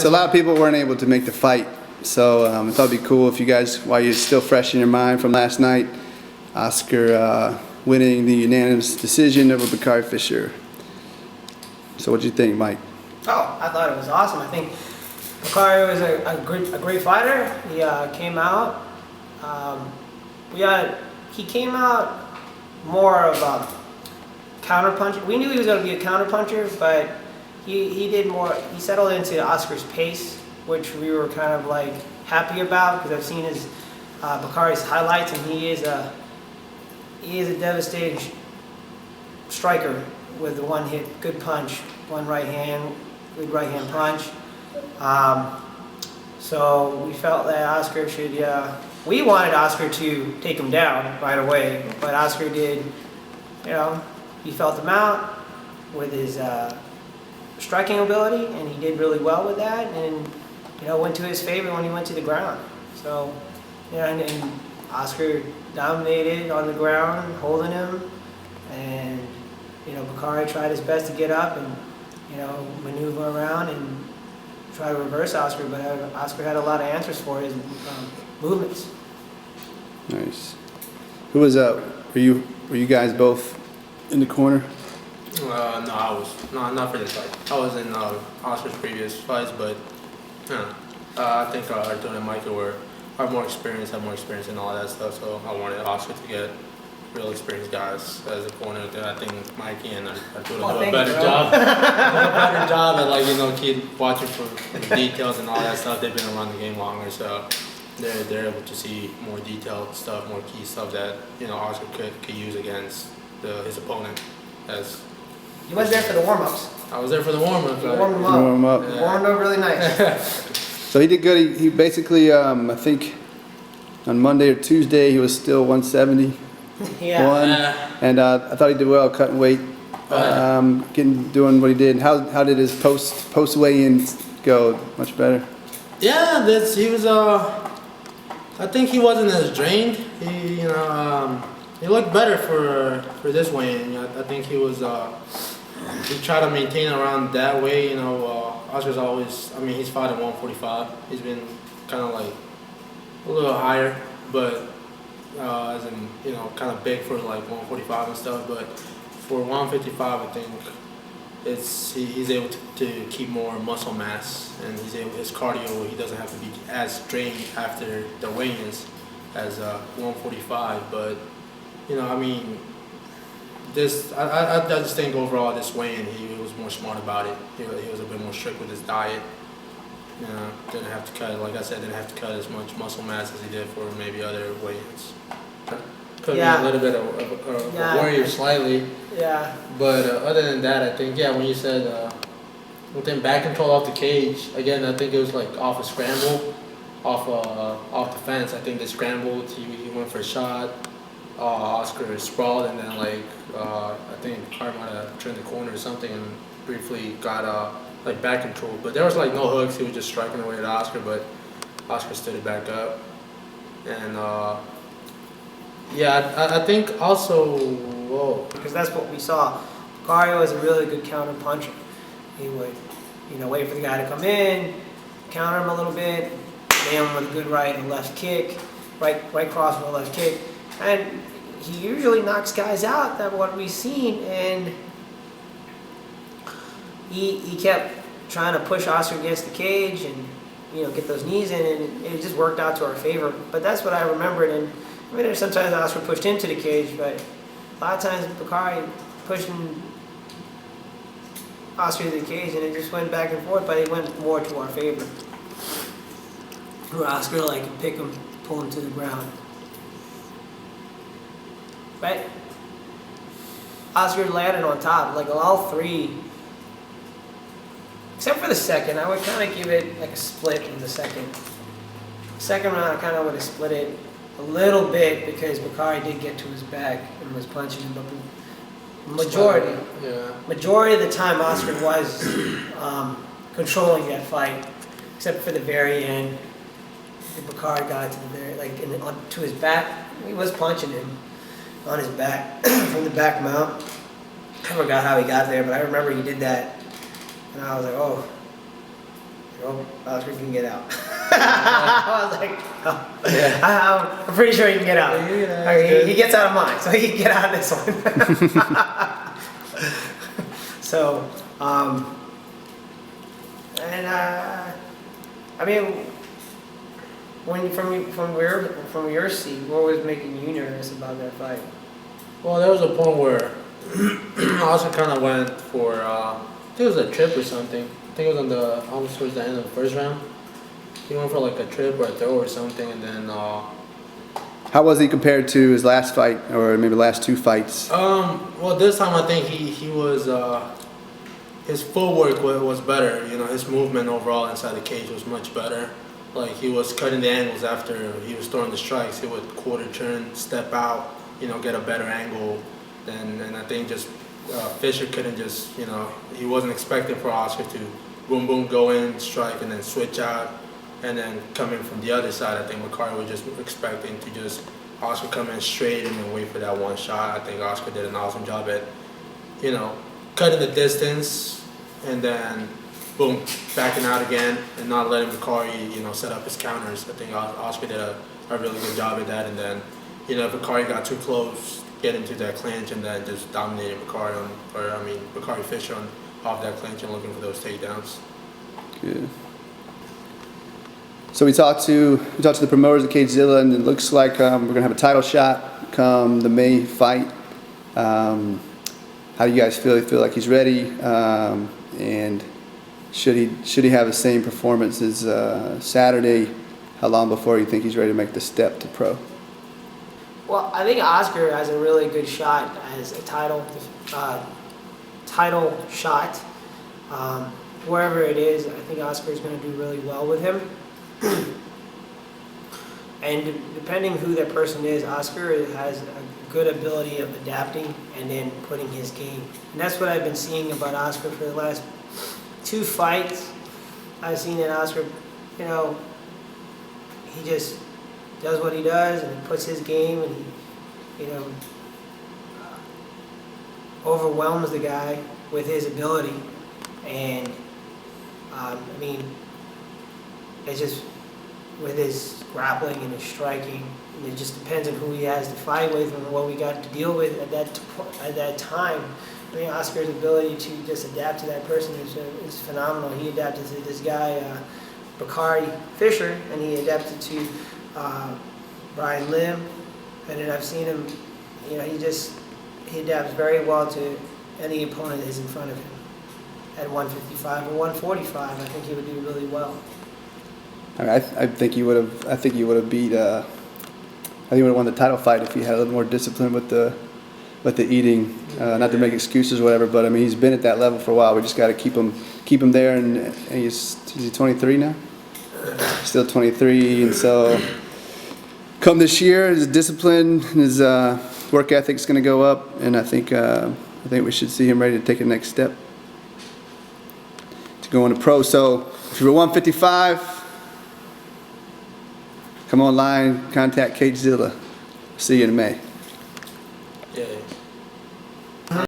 So a lot of people weren't able to make the fight, so I thought it'd be cool if you guys, while you're still fresh in your mind from last night, Oscar winning the unanimous decision over Bakari Fisher. So what do you think, Mike? Oh, I thought it was awesome. I think Bakari was a great fighter. He came out. He came out more of a counter puncher. We knew he was going to be a counter puncher, but he did more. He settled into Oscar's pace, which we were kind of like happy about because I've seen his Bakari's highlights, and he is a devastating striker with the one hit, good punch, one right hand, good right hand punch. So we felt that Oscar should. We wanted Oscar to take him down right away, but Oscar did. He felt him out with his striking ability, and he did really well with that, and went to his favor when he went to the ground. So, and Oscar dominated on the ground, holding him, and Bakari tried his best to get up and maneuver around and try to reverse Oscar, but Oscar had a lot of answers for his movements. Nice. Who was up? Were you guys both in the corner? No, I was not for this fight. I was in Oscar's previous fights, but I think Artur and Michael have more experience and all that stuff. So I wanted Oscar to get real experienced guys as a corner. I think Mikey and Artur do a better job. At keep watching for the details and all that stuff. They've been around the game longer, so they're able to see more detailed stuff, more key stuff that Oscar could use against his opponent. You went there for the warm-ups. I was there for the warm-ups. Warmed him up. Warm up. Yeah. Warmed up really nice. So he did good. He basically, I think, on Monday or Tuesday he was still 170. Yeah. And I thought he did well cutting weight, doing what he did. How did his post weigh-in go? Much better. Yeah, he was. I think he wasn't as drained. He looked better for this weigh-in. I think he was. He tried to maintain around that way. Oscar's always. I mean, he's fought at 145. He's been kind of like a little higher, but as in kind of big for like 145 and stuff. But for 155, I think he's able to keep more muscle mass, and his cardio. He doesn't have to be as drained after the weigh-ins as 145, but. I just think overall this weigh-in, he was more smart about it. He was a bit more strict with his diet. Didn't have to cut, like I said, didn't have to cut as much muscle mass as he did for maybe other weigh-ins. Could be a little bit of a warrior slightly. Yeah. But other than that, I think, when you said within back control off the cage, again, I think it was like off a scramble, off the fence. I think they scrambled, he went for a shot. Oscar sprawled, and then I think Bakari might have turned the corner or something and briefly got back control. But there was no hooks. He was just striking away at Oscar, but Oscar stood it back up. And I think also because that's what we saw. Bakari was a really good counter puncher. He would wait for the guy to come in, counter him a little bit, nail him with a good right and left kick, right cross with a left kick. And he usually knocks guys out. That's what we've seen. And he kept trying to push Oscar against the cage and get those knees in, and it just worked out to our favor. But that's what I remembered. And sometimes Oscar pushed into the cage, but a lot of times Bakari pushing Oscar to the cage, and it just went back and forth. But it went more to our favor. Where Oscar could pick him, pull him to the ground. Right? Oscar landed on top, all three, except for the second. I would kind of give it a split in the second. Second round, I kind of would have split it a little bit because Bakari did get to his back and was punching him. But majority of the time, Oscar was controlling that fight, except for the very end. Bakari got to the very to his back. He was punching him on his back from the back mount. I forgot how he got there, but I remember he did that, and I was like, oh. well, Oscar can get out. I was like, oh. I'm pretty sure he can get out. He gets out of mine, so he can get out of this one. So, and I mean, when from your seat, what was making you nervous about that fight? Well, there was a point where Oscar kind of went for, I think it was a trip or something. I think it was almost towards the end of the first round. He went for like a trip or a throw or something, and then. How was he compared to his last fight, or maybe the last two fights? Well, this time I think he was, his footwork was better. You know, his movement overall inside the cage was much better. Like, he was cutting the angles after he was throwing the strikes. He would quarter turn, step out, you know, get a better angle. And I think just Fisher couldn't just, you know, he wasn't expecting for Oscar to boom, boom, go in, strike, and then switch out. And then coming from the other side, I think McCarty was just expecting to just Oscar come in straight and then wait for that one shot. I think Oscar did an awesome job at, you know, cutting the distance and then boom, backing out again and not letting McCarty, you know, set up his counters. I think Oscar did a really good job at that. And then, you know, if McCarty got too close, get into that clinch and then just dominated McCarty Fisher off that clinch and looking for those takedowns. Good. So we talked to the promoters at Cagezilla, and it looks like we're gonna have a title shot come the May fight. How do you guys feel? You feel like he's ready? And should he have the same performance as Saturday? How long before you think he's ready to make the step to pro? Well, I think Oscar has a really good shot as a title shot. Wherever it is, I think Oscar is going to do really well with him. And depending who that person is, Oscar has a good ability of adapting and then putting his game. And that's what I've been seeing about Oscar for the last 2 fights. I've seen that Oscar, you know, he just does what he does and he puts his game and he, you know, overwhelms the guy with his ability. And I mean, it's just with his grappling and his striking, and it just depends on who he has to fight with and what we got to deal with at that time. I mean, Oscar's ability to just adapt to that person is phenomenal. He adapted to this guy, Bakari Fisher, and he adapted to Brian Lim, and then I've seen him, you know, he adapts very well to any opponent that is in front of him. At 155 or 145, I think he would do really well. I think he would have. I think he would have beat. I think he would have won the title fight if he had a little more discipline with the eating. Not to make excuses or whatever, but I mean, he's been at that level for a while. We just got to keep him there. And is he 23 now? Still 23, and so come this year, his discipline, his work ethic is going to go up, and I think we should see him ready to take the next step to go into pro. So if you're 155. Come online, contact Cagezilla. See you in May. Yeah.